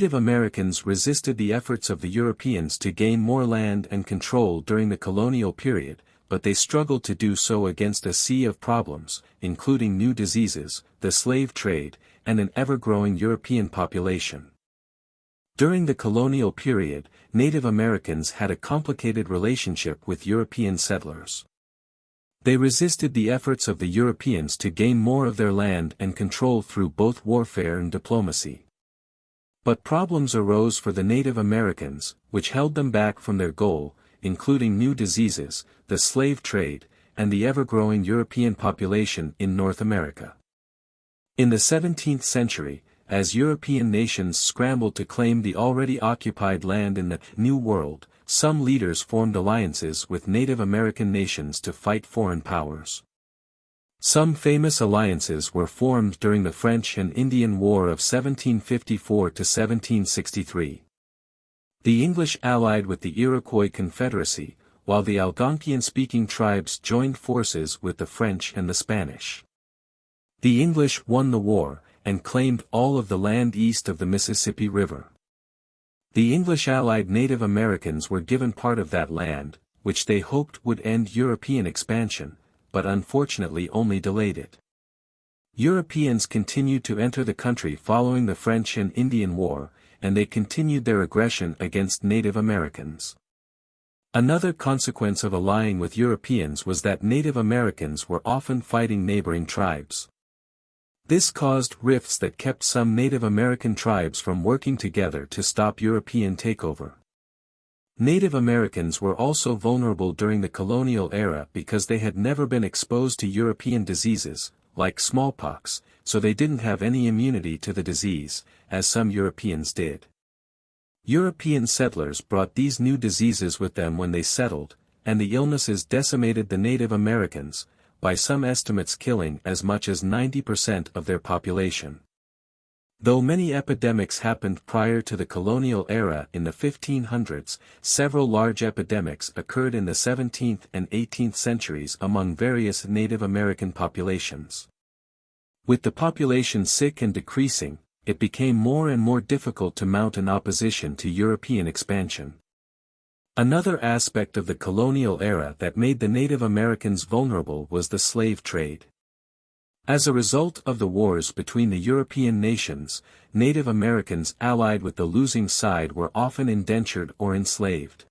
Native Americans resisted the efforts of the Europeans to gain more land and control during the colonial period, but they struggled to do so against a sea of problems, including new diseases, the slave trade, and an ever-growing European population. During the colonial period, Native Americans had a complicated relationship with European settlers. They resisted the efforts of the Europeans to gain more of their land and control through both warfare and diplomacy. But problems arose for the Native Americans, which held them back from their goal, including new diseases, the slave trade, and the ever-growing European population in North America. In the 17th century, as European nations scrambled to claim the already occupied land in the New World, some leaders formed alliances with Native American nations to fight foreign powers. Some famous alliances were formed during the French and Indian War of 1754 to 1763. The English allied with the Iroquois Confederacy, while the Algonquian-speaking tribes joined forces with the French and the Spanish. The English won the war, and claimed all of the land east of the Mississippi River. The English allied Native Americans were given part of that land, which they hoped would end European expansion, but unfortunately only delayed it. Europeans continued to enter the country following the French and Indian War, and they continued their aggression against Native Americans. Another consequence of allying with Europeans was that Native Americans were often fighting neighboring tribes. This caused rifts that kept some Native American tribes from working together to stop European takeover. Native Americans were also vulnerable during the colonial era because they had never been exposed to European diseases, like smallpox, so they didn't have any immunity to the disease, as some Europeans did. European settlers brought these new diseases with them when they settled, and the illnesses decimated the Native Americans, by some estimates killing as much as 90% of their population. Though many epidemics happened prior to the colonial era in the 1500s, several large epidemics occurred in the 17th and 18th centuries among various Native American populations. With the population sick and decreasing, it became more and more difficult to mount an opposition to European expansion. Another aspect of the colonial era that made the Native Americans vulnerable was the slave trade. As a result of the wars between the European nations, Native Americans allied with the losing side were often indentured or enslaved.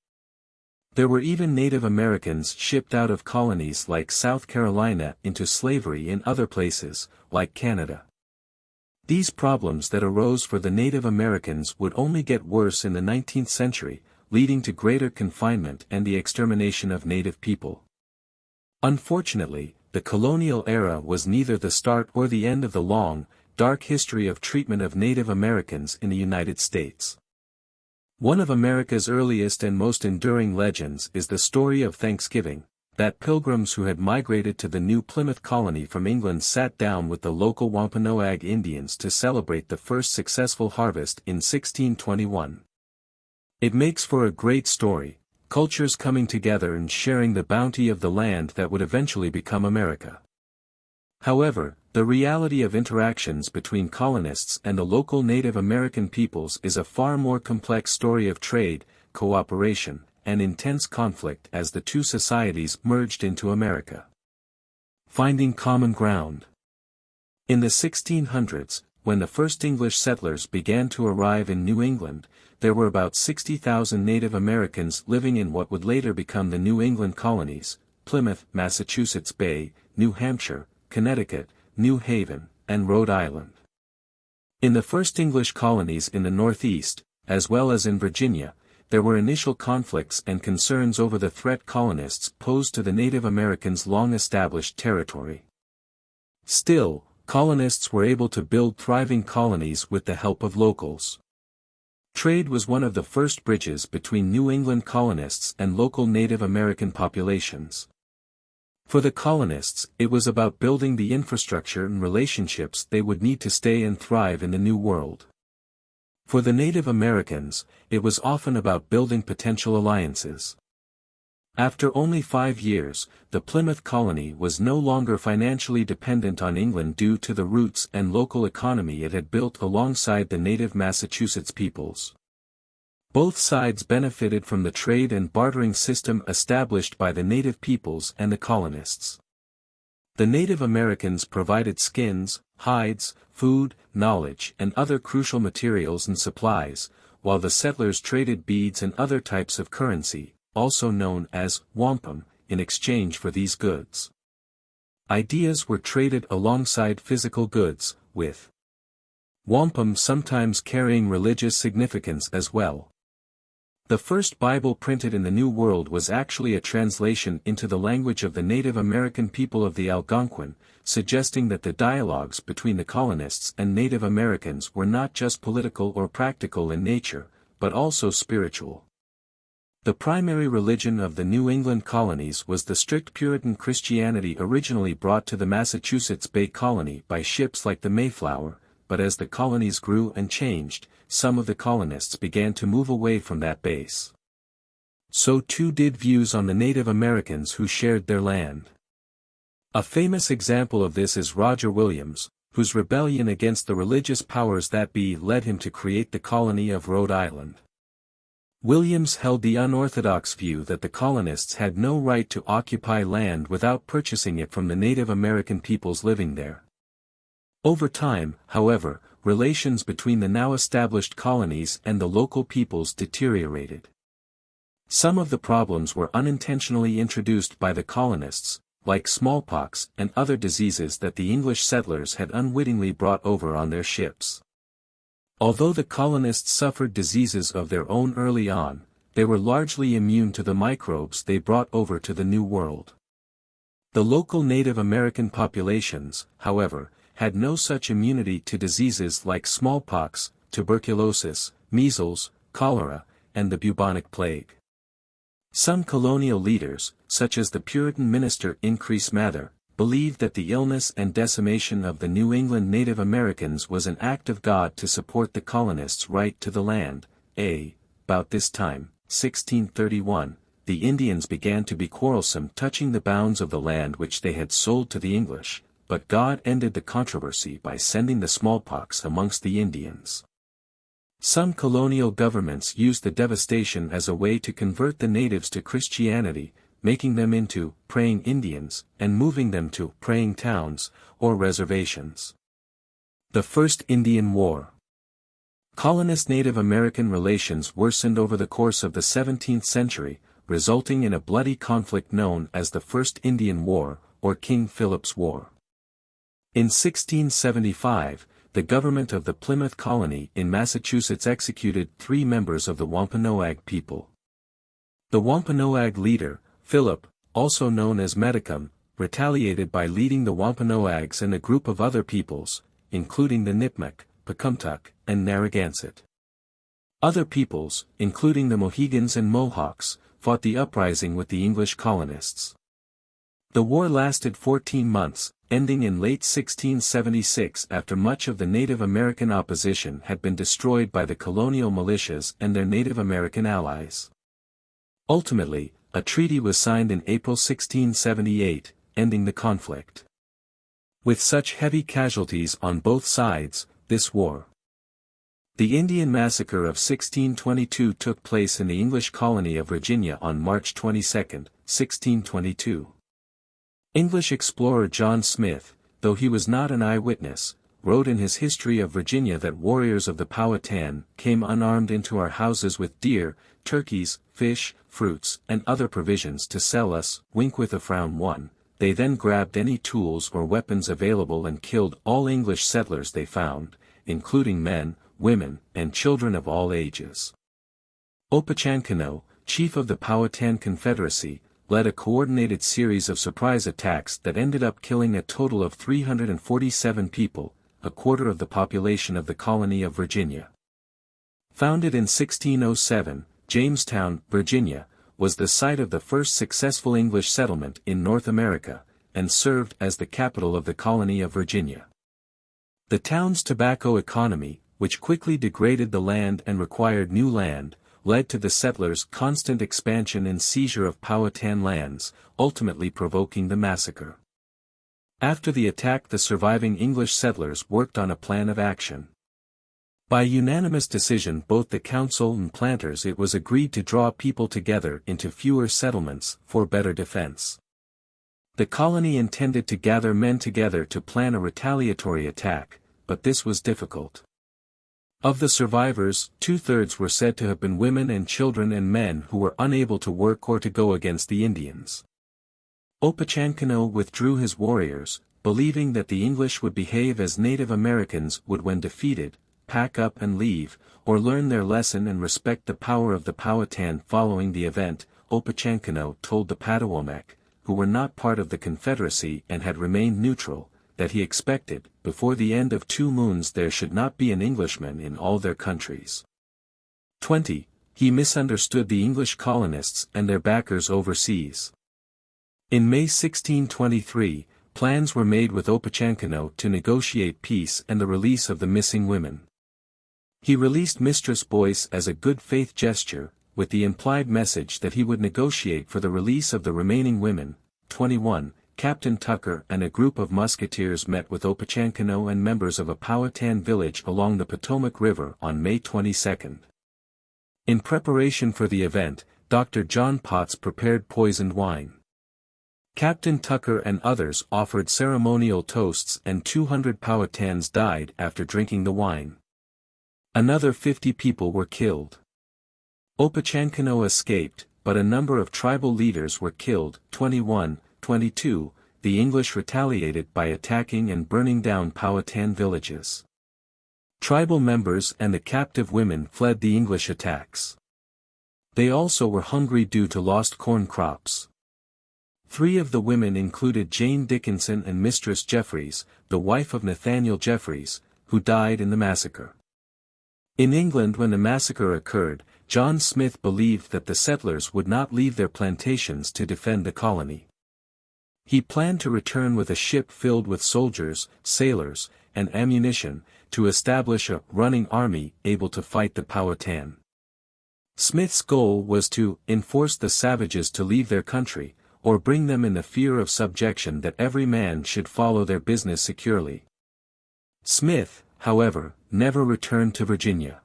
There were even Native Americans shipped out of colonies like South Carolina into slavery in other places, like Canada. These problems that arose for the Native Americans would only get worse in the 19th century, leading to greater confinement and the extermination of Native people. Unfortunately, the colonial era was neither the start or the end of the long, dark history of treatment of Native Americans in the United States. One of America's earliest and most enduring legends is the story of Thanksgiving, that pilgrims who had migrated to the New Plymouth colony from England sat down with the local Wampanoag Indians to celebrate the first successful harvest in 1621. It makes for a great story, cultures coming together and sharing the bounty of the land that would eventually become America. However, the reality of interactions between colonists and the local Native American peoples is a far more complex story of trade, cooperation, and intense conflict as the two societies merged into America. Finding common ground. In the 1600s, when the first English settlers began to arrive in New England, there were about 60,000 Native Americans living in what would later become the New England colonies: Plymouth, Massachusetts Bay, New Hampshire, Connecticut, New Haven, and Rhode Island. In the first English colonies in the Northeast, as well as in Virginia, there were initial conflicts and concerns over the threat colonists posed to the Native Americans' long-established territory. Still, colonists were able to build thriving colonies with the help of locals. Trade was one of the first bridges between New England colonists and local Native American populations. For the colonists, it was about building the infrastructure and relationships they would need to stay and thrive in the New World. For the Native Americans, it was often about building potential alliances. After only 5 years, the Plymouth colony was no longer financially dependent on England due to the roots and local economy it had built alongside the native Massachusetts peoples. Both sides benefited from the trade and bartering system established by the native peoples and the colonists. The Native Americans provided skins, hides, food, knowledge, and other crucial materials and supplies, while the settlers traded beads and other types of currency, also known as wampum, in exchange for these goods. Ideas were traded alongside physical goods, with wampum sometimes carrying religious significance as well. The first Bible printed in the New World was actually a translation into the language of the Native American people of the Algonquin, suggesting that the dialogues between the colonists and Native Americans were not just political or practical in nature, but also spiritual. The primary religion of the New England colonies was the strict Puritan Christianity originally brought to the Massachusetts Bay Colony by ships like the Mayflower, but as the colonies grew and changed, some of the colonists began to move away from that base. So too did views on the Native Americans who shared their land. A famous example of this is Roger Williams, whose rebellion against the religious powers that be led him to create the colony of Rhode Island. Williams held the unorthodox view that the colonists had no right to occupy land without purchasing it from the Native American peoples living there. Over time, however, relations between the now established colonies and the local peoples deteriorated. Some of the problems were unintentionally introduced by the colonists, like smallpox and other diseases that the English settlers had unwittingly brought over on their ships. Although the colonists suffered diseases of their own early on, they were largely immune to the microbes they brought over to the New World. The local Native American populations, however, had no such immunity to diseases like smallpox, tuberculosis, measles, cholera, and the bubonic plague. Some colonial leaders, such as the Puritan minister Increase Mather, believed that the illness and decimation of the New England Native Americans was an act of God to support the colonists' right to the land. About this time, 1631, the Indians began to be quarrelsome touching the bounds of the land which they had sold to the English, but God ended the controversy by sending the smallpox amongst the Indians. Some colonial governments used the devastation as a way to convert the natives to Christianity, making them into praying Indians, and moving them to praying towns, or reservations. The First Indian War. Colonist-Native American relations worsened over the course of the 17th century, resulting in a bloody conflict known as the First Indian War, or King Philip's War. In 1675, the government of the Plymouth colony in Massachusetts executed 3 members of the Wampanoag people. The Wampanoag leader, Philip, also known as Metacom, retaliated by leading the Wampanoags and a group of other peoples, including the Nipmuc, Pecumtuck, and Narragansett. Other peoples, including the Mohegans and Mohawks, fought the uprising with the English colonists. The war lasted 14 months, ending in late 1676 after much of the Native American opposition had been destroyed by the colonial militias and their Native American allies. Ultimately, a treaty was signed in April 1678, ending the conflict. With such heavy casualties on both sides, this war. The Indian Massacre of 1622 took place in the English colony of Virginia on March 22, 1622. English explorer John Smith, though he was not an eyewitness, wrote in his History of Virginia that warriors of the Powhatan came unarmed into our houses with deer, turkeys, fish, fruits, and other provisions to sell us. Wink with a frown. 1. They then grabbed any tools or weapons available and killed all English settlers they found, including men, women, and children of all ages. Opechancanough, chief of the Powhatan Confederacy, led a coordinated series of surprise attacks that ended up killing a total of 347 people, a quarter of the population of the colony of Virginia. Founded in 1607, Jamestown, Virginia, was the site of the first successful English settlement in North America, and served as the capital of the colony of Virginia. The town's tobacco economy, which quickly degraded the land and required new land, led to the settlers' constant expansion and seizure of Powhatan lands, ultimately provoking the massacre. After the attack, the surviving English settlers worked on a plan of action. By unanimous decision, both the council and planters, it was agreed to draw people together into fewer settlements for better defense. The colony intended to gather men together to plan a retaliatory attack, but this was difficult. Of the survivors, 2/3 were said to have been women and children and men who were unable to work or to go against the Indians. Opechancanough withdrew his warriors, believing that the English would behave as Native Americans would when defeated, pack up and leave, or learn their lesson and respect the power of the Powhatan. Following the event, Opechancanough told the Patawomek, who were not part of the Confederacy and had remained neutral, that he expected, before the end of 2 moons, there should not be an Englishman in all their countries. 20. He misunderstood the English colonists and their backers overseas. In May 1623, plans were made with Opechancanough to negotiate peace and the release of the missing women. He released Mistress Boyce as a good faith gesture, with the implied message that he would negotiate for the release of the remaining women. 21. Captain Tucker and a group of musketeers met with Opechancanough and members of a Powhatan village along the Potomac River on May 22. In preparation for the event, Dr. John Potts prepared poisoned wine. Captain Tucker and others offered ceremonial toasts, and 200 Powhatans died after drinking the wine. Another 50 people were killed. Opechancanough escaped, but a number of tribal leaders were killed. 21. 22. The English retaliated by attacking and burning down Powhatan villages. Tribal members and the captive women fled the English attacks. They also were hungry due to lost corn crops. 3 of the women included Jane Dickinson and Mistress Jeffreys, the wife of Nathaniel Jeffreys, who died in the massacre. In England, when the massacre occurred, John Smith believed that the settlers would not leave their plantations to defend the colony. He planned to return with a ship filled with soldiers, sailors, and ammunition, to establish a running army able to fight the Powhatan. Smith's goal was to enforce the savages to leave their country, or bring them in the fear of subjection that every man should follow their business securely. Smith, however, never returned to Virginia.